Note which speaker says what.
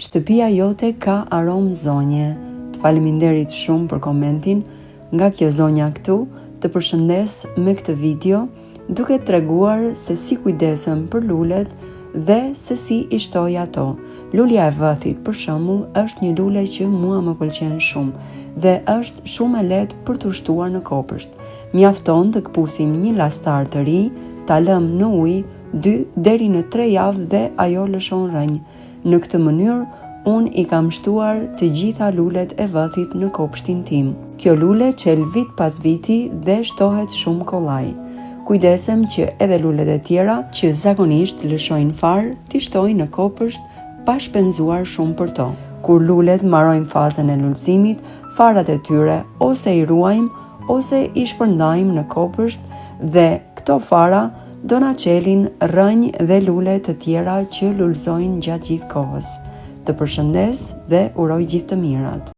Speaker 1: Shtëpia jote ka aromë zonje. Të faleminderit shumë për komentin nga kjo zonja këtu. Të përshëndes me këtë video duke treguar se si kujdesem për lulet dhe se si i shtoj ato. Lulja e vëthit për shembull është një lule që mua më pëlqen shumë dhe është shumë e lehtë për të shtuar në kopësht. Mjafton të kpusim një lastar të ri, ta lëm në ujë 2 deri në 3 javë dhe ajo lëshon rënjë. Në këtë mënyrë, unë i kam shtuar të gjitha lulet e vëthit në kopshtin tim. Kjo lule qel vit pas viti dhe shtohet shumë kollaj. Kujdesem që edhe lulet e tjera që zakonisht lëshojnë farë, t'i shtoj në kopësht pa shpenzuar shumë për to. Kur lulet marrojnë fazën e lulëzimit, farat e tyre ose i ruajmë ose i shpërndajmë në kopësht dhe këto fara do na qelin rënjë dhe lule të tjera që lulëzojnë gjatë gjithë kohës. Të përshëndes dhe uroj gjithë të mirat.